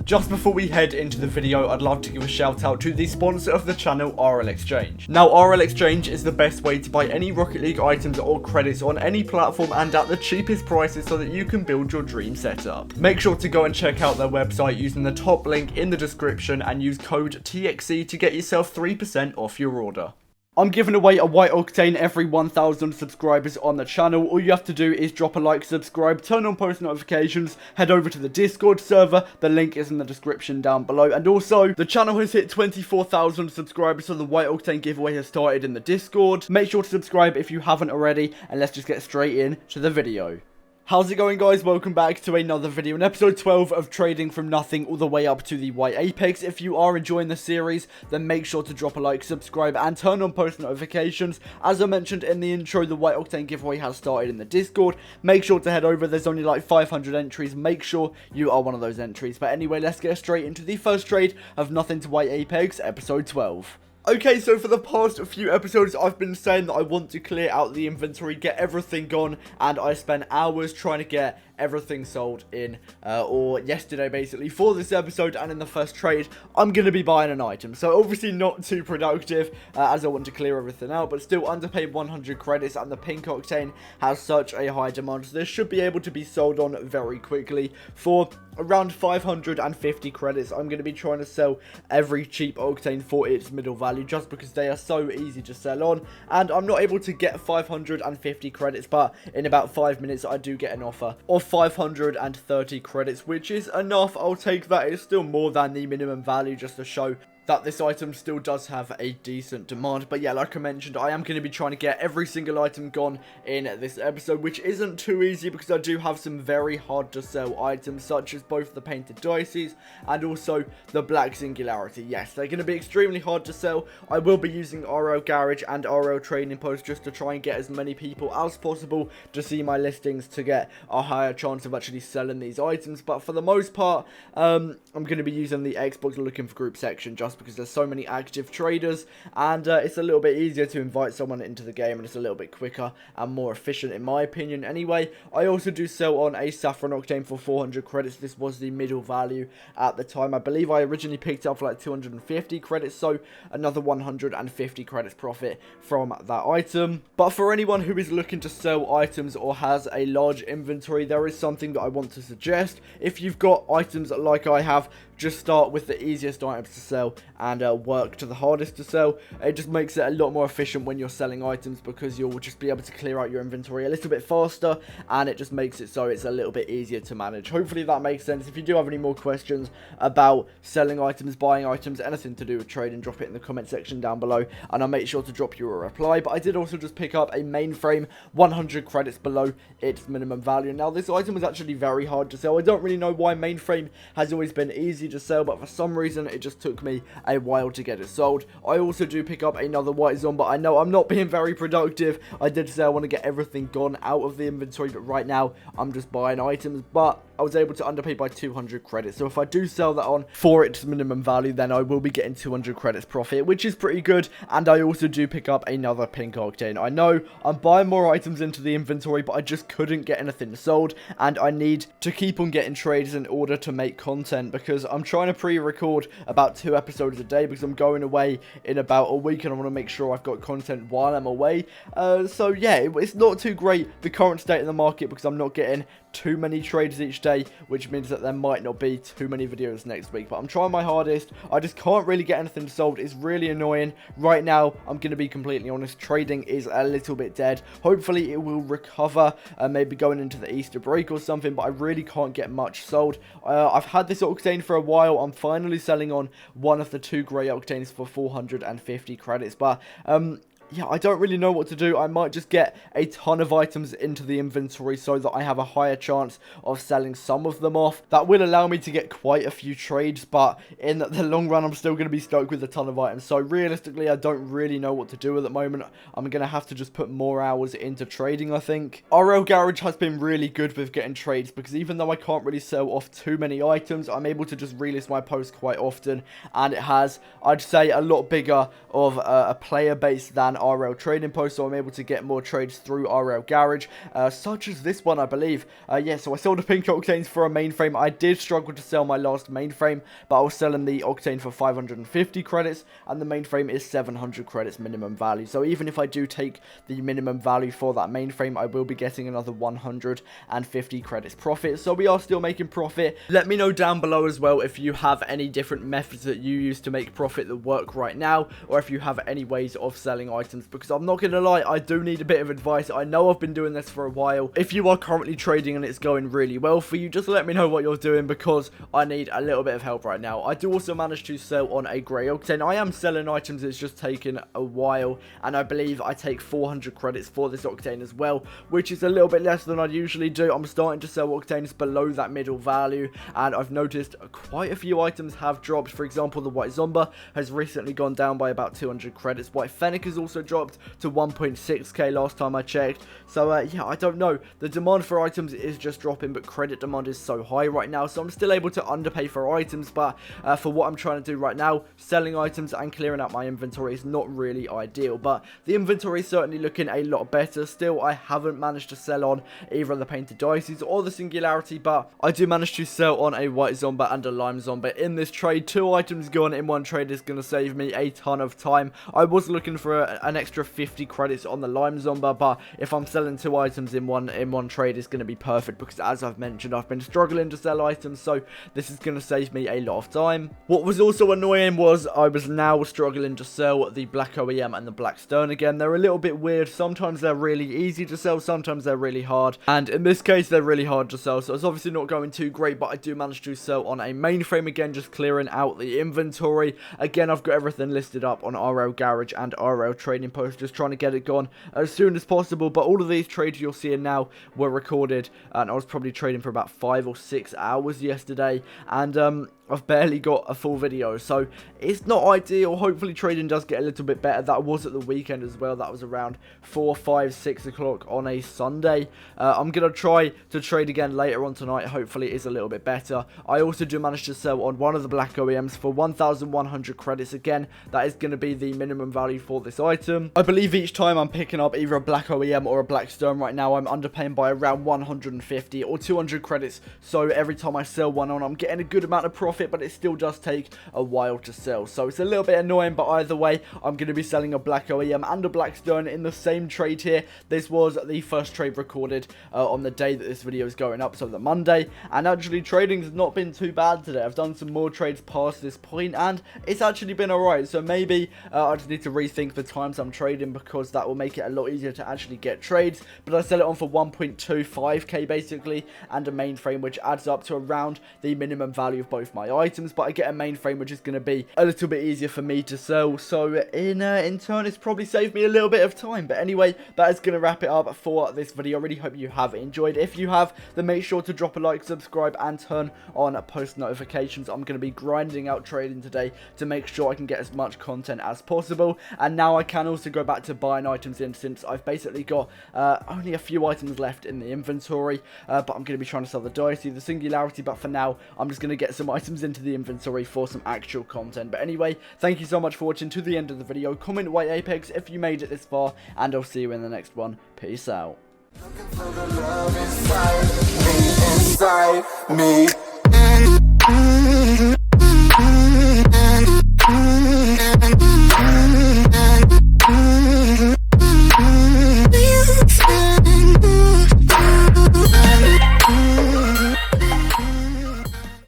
Just before we head into the video, I'd love to give a shout out to the sponsor of the channel, RL Exchange. Now, RL Exchange is the best way to buy any Rocket League items or credits on any platform and at the cheapest prices so that you can build your dream setup. Make sure to go and check out their website using the top link in the description and use code TXE to get yourself 3% off your order. I'm giving away a White Octane every 1,000 subscribers on the channel. All you have to do is drop a like, subscribe, turn on post notifications, head over to the Discord server. The link is in the description down below. And also, the channel has hit 24,000 subscribers, so the White Octane giveaway has started in the Discord. Make sure to subscribe if you haven't already, and let's just get straight into the video. How's it going, guys? Welcome back to another video in episode 12 of Trading from Nothing all the way up to the White Apex. If you are enjoying the series, then make sure to drop a like, subscribe, and turn on post notifications. As I mentioned in the intro, the White Octane giveaway has started in the Discord. Make sure to head over. There's only like 500 entries. Make sure you are one of those entries. But anyway, let's get straight into the first trade of Nothing to White Apex, episode 12. Okay, so for the past few episodes, I've been saying that I want to clear out the inventory, get everything gone, and I spent hours trying to get everything sold in, or yesterday basically, for this episode. And in the first trade, I'm going to be buying an item, so obviously not too productive, as I want to clear everything out, but still underpaid 100 credits, and the pink octane has such a high demand, so this should be able to be sold on very quickly for around 550 credits. I'm going to be trying to sell every cheap octane for its middle value, just because they are so easy to sell on, and I'm not able to get 550 credits, but in about 5 minutes I do get an offer of 530 credits, which is enough. I'll take that. It's still more than the minimum value, just to show that this item still does have a decent demand. But yeah, like I mentioned, I am going to be trying to get every single item gone in this episode, which isn't too easy because I do have some very hard to sell items, such as both the painted dices and also the black singularity. Yes, they're going to be extremely hard to sell. I will be using RL Garage and RL Trading Post just to try and get as many people as possible to see my listings to get a higher chance of actually selling these items. But for the most part, I'm going to be using the Xbox Looking for Group section, just because there's so many active traders, and it's a little bit easier to invite someone into the game, and it's a little bit quicker and more efficient in my opinion. Anyway, I also do sell on a Saffron Octane for 400 credits. This was the middle value at the time. I believe I originally picked up for like 250 credits, so another 150 credits profit from that item. But for anyone who is looking to sell items or has a large inventory, there is something that I want to suggest. If you've got items like I have, just start with the easiest items to sell and work to the hardest to sell. It just makes it a lot more efficient when you're selling items, because you'll just be able to clear out your inventory a little bit faster, and it just makes it so it's a little bit easier to manage. Hopefully that makes sense. If you do have any more questions about selling items, buying items, anything to do with trading, drop it in the comment section down below, and I'll make sure to drop you a reply. But I did also just pick up a mainframe 100 credits below its minimum value. Now, this item was actually very hard to sell. I don't really know why mainframe has always been easy to sell, but for some reason it just took me a while to get it sold. I also do pick up another white zone, but I know I'm not being very productive. I did say I want to get everything gone out of the inventory, but right now I'm just buying items. But I was able to underpay by 200 credits, so if I do sell that on for its minimum value, then I will be getting 200 credits profit, which is pretty good. And I also do pick up another pink octane. I know I'm buying more items into the inventory, but I just couldn't get anything sold, and I need to keep on getting trades in order to make content, because I'm trying to pre-record about 2 episodes a day, because I'm going away in about a week, and I want to make sure I've got content while I'm away. So yeah, it's not too great, the current state of the market, because I'm not getting too many trades each day, which means that there might not be too many videos next week. But I'm trying my hardest. I just can't really get anything sold. It's really annoying. Right now, I'm going to be completely honest, trading is a little bit dead. Hopefully it will recover, maybe going into the Easter break or something, but I really can't get much sold. I've had this octane for a while. I'm finally selling on one of the 2 grey octanes for 450 credits, but yeah, I don't really know what to do. I might just get a ton of items into the inventory so that I have a higher chance of selling some of them off. That will allow me to get quite a few trades, but in the long run, I'm still going to be stuck with a ton of items. So realistically, I don't really know what to do at the moment. I'm going to have to just put more hours into trading, I think. RL Garage has been really good with getting trades, because even though I can't really sell off too many items, I'm able to just relist my posts quite often, and it has, I'd say, a lot bigger of a player base than and RL Trading Post, so I'm able to get more trades through RL Garage, such as this one, I believe. Yeah, so I sold the pink octanes for a mainframe. I did struggle to sell my last mainframe, but I was selling the octane for 550 credits, and the mainframe is 700 credits minimum value. So even if I do take the minimum value for that mainframe, I will be getting another 150 credits profit. So we are still making profit. Let me know down below as well if you have any different methods that you use to make profit that work right now, or if you have any ways of selling items, because I'm not gonna lie, I do need a bit of advice. I know I've been doing this for a while. If you are currently trading and it's going really well for you, just let me know what you're doing, because I need a little bit of help right now. I do also manage to sell on a grey octane. I am selling items, it's just taken a while, and I believe I take 400 credits for this octane as well, which is a little bit less than I'd usually do. I'm starting to sell octanes below that middle value, and I've noticed quite a few items have dropped. For example, the White Zomba has recently gone down by about 200 credits. White Fennec has also dropped to 1.6k last time I checked. So yeah, I don't know. The demand for items is just dropping, but credit demand is so high right now, so I'm still able to underpay for items. But for what I'm trying to do right now, selling items and clearing out my inventory is not really ideal. But the inventory is certainly looking a lot better. Still, I haven't managed to sell on either the Painted Dices or the Singularity, but I do manage to sell on a White Zomba and a Lime Zomba in this trade. 2 items gone in one trade is going to save me a ton of time. I was looking for an extra 50 credits on the Lime Zomba, but if I'm selling 2 items in one trade, it's going to be perfect, because as I've mentioned, I've been struggling to sell items, so this is going to save me a lot of time. What was also annoying was I was now struggling to sell the Black OEM and the Black Stern again. They're a little bit weird. Sometimes they're really easy to sell, sometimes they're really hard, and in this case they're really hard to sell, so it's obviously not going too great. But I do manage to sell on a mainframe again, just clearing out the inventory. Again, I've got everything listed up on RL Garage and RL Trading Post, just trying to get it gone as soon as possible. But all of these trades you're seeing now were recorded, and I was probably trading for about 5 or 6 hours yesterday, and I've barely got a full video, so it's not ideal. Hopefully trading does get a little bit better. That was at the weekend as well. That was around 4, 5, 6 o'clock on a Sunday. I'm going to try to trade again later on tonight. Hopefully it is a little bit better. I also do manage to sell on one of the Black OEMs for 1,100 credits. Again, that is going to be the minimum value for this item. I believe each time I'm picking up either a Black OEM or a Black Stern right now, I'm underpaying by around 150 or 200 credits. So every time I sell one on, I'm getting a good amount of profit, but it still does take a while to sell, so it's a little bit annoying. But either way, I'm going to be selling a Black OEM and a Black Stern in the same trade here. This was the first trade recorded on the day that this video is going up, so the Monday, and actually trading has not been too bad today. I've done some more trades past this point, and it's actually been alright. So maybe I just need to rethink the times I'm trading, because that will make it a lot easier to actually get trades. But I sell it on for 1.25k basically, and a mainframe, which adds up to around the minimum value of both my items. But I get a mainframe which is going to be a little bit easier for me to sell, so in turn it's probably saved me a little bit of time. But anyway, that is going to wrap it up for this video. I really hope you have enjoyed. If you have, then make sure to drop a like, subscribe, and turn on post notifications. I'm going to be grinding out trading today to make sure I can get as much content as possible, and now I can also go back to buying items in, since I've basically got only a few items left in the inventory. But I'm going to be trying to sell the Dicey, the Singularity, but for now I'm just going to get some items into the inventory for some actual content. But anyway, thank you so much for watching to the end of the video. Comment White Apex if you made it this far, and I'll see you in the next one. Peace out. Looking for the love inside me.